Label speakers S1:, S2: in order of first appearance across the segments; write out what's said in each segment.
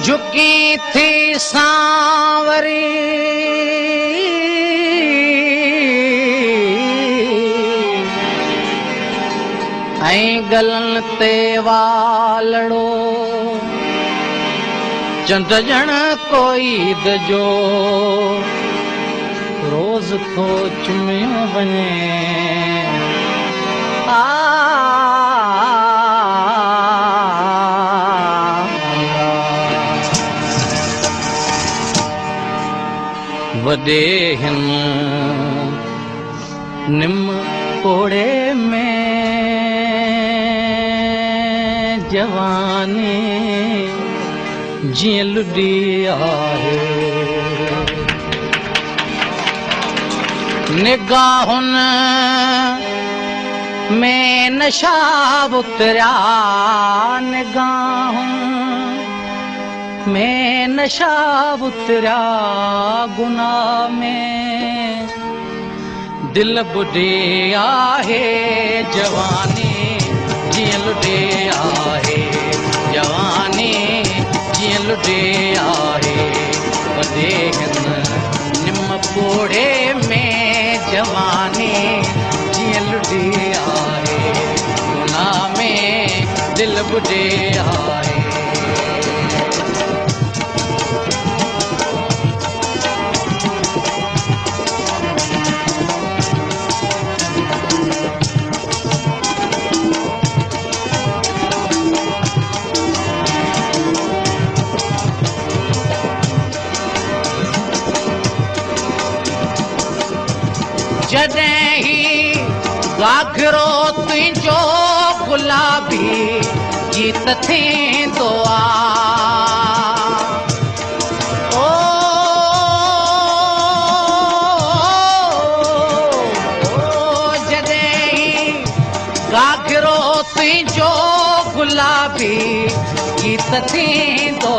S1: झुकी थी सांवरी ऐं गलन ते वालड़ो चंड ॼण कोई दजो रोज़ थो चुमियो वञे वॾे हिन निम कोड़े में जवानी जीअं लुॾी आहे निगाहुनि में नशा उतरिया निगाहुनि में नशा उतरिया गुनाह में दिल बुढ़ी आहे जवानी जीअं लुॾे आहे जवानी जीअं लुॾे आहे वॾे हिन निम कोड़े में जवानी जीअं लुॾी आहे गुनाह में दिल बुढ़ी आहे जॾहिं ही घाघरो तुंहिंजो गुलाबी गीत थींदो ओ जॾहिं ही घाघरो तुंहिंजो गुलाबी गीत थींदो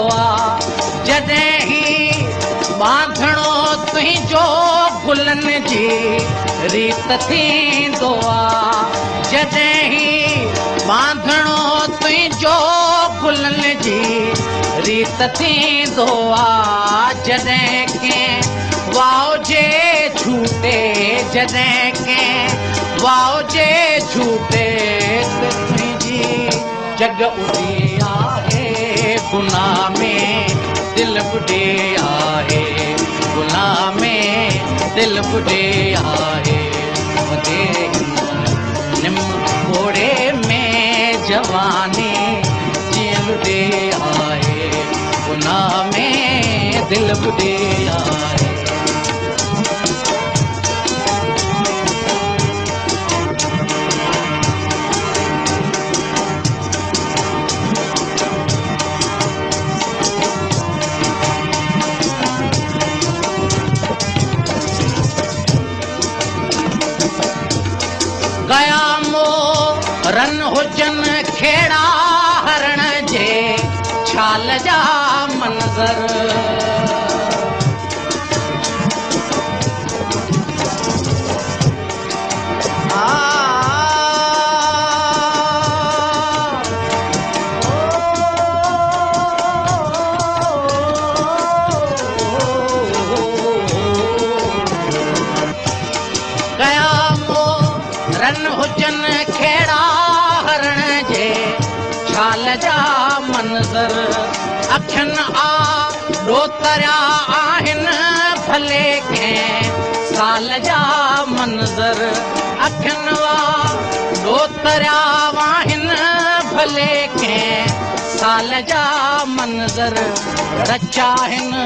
S1: जॾहिं ही बांधणो तुंहिंजो गुलनि जी रीत थींदो जॾहिं ही बांधणो तुंहिंजो गुलनि जी रीत थींदो जॾहिं कंहिं वाव जे झूटे जॾहिं कंहिं वाव जे झूटे त तुंहिंजी जग उॾी आहे गुनाह में दिल बुॾी आहे गुनाह में दिल बुढ़े आहे वॾे निम कोड़े में जवानी जीअं लुॾे आहे गुनाह में दिल बुढ़े आहे रन हुजन खेड़ा हरण जे छाल जा मंज़र रन हुजन खेड़ा छाल जा मंज़र अखियुनि ॾोतरिया आहिनि भले कंहिं साल जा मंज़र अखियुनि ॾोतरिया आहिनि भले कंहिं साल जा मंज़र रचा आहिनि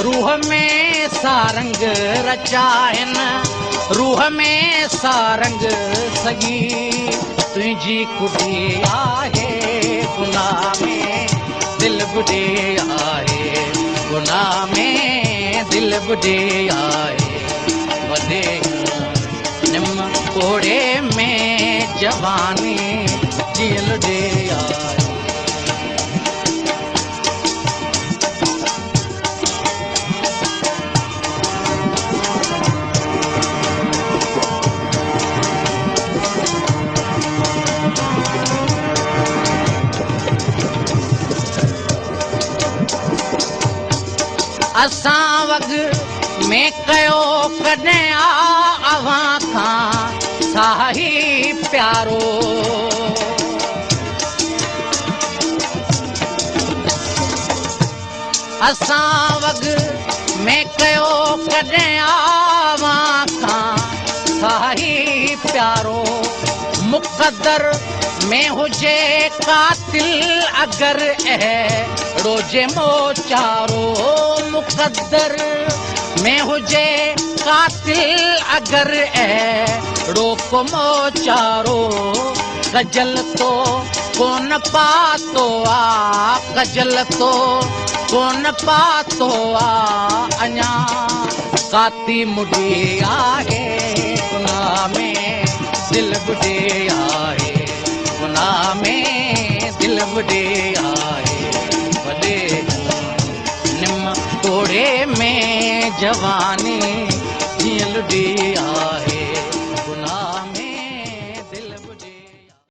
S1: रूह में सारंग रचा आहिनि रूह में सारंग सगी तुझी कुड़ी आहे गुनाह में दिल बुॾे आहे गुनाह में दिल बुॾे आहे वॾे निम कोड़े में जवानी जीअं लुॾे आहे असां वग में कयो कॾहिं अव्हां खां साही प्यारो असां वग में कयो कॾहिं अव्हां खां साही प्यारो मुक़दर में हुजे कातिल अगरि रोजे मोचारो मुक़दर में हुजे कातिल अगरि रोक मोचारो कजल तो कोन पातो आ कजल तो कोन पातो आ अञा काती मुडी आहे गुनाह में दिल बुॾे आहे गुनाह में दिल बुॾे आहे वॾे निम कोड़े में जवानी जीअं लुॾी आहे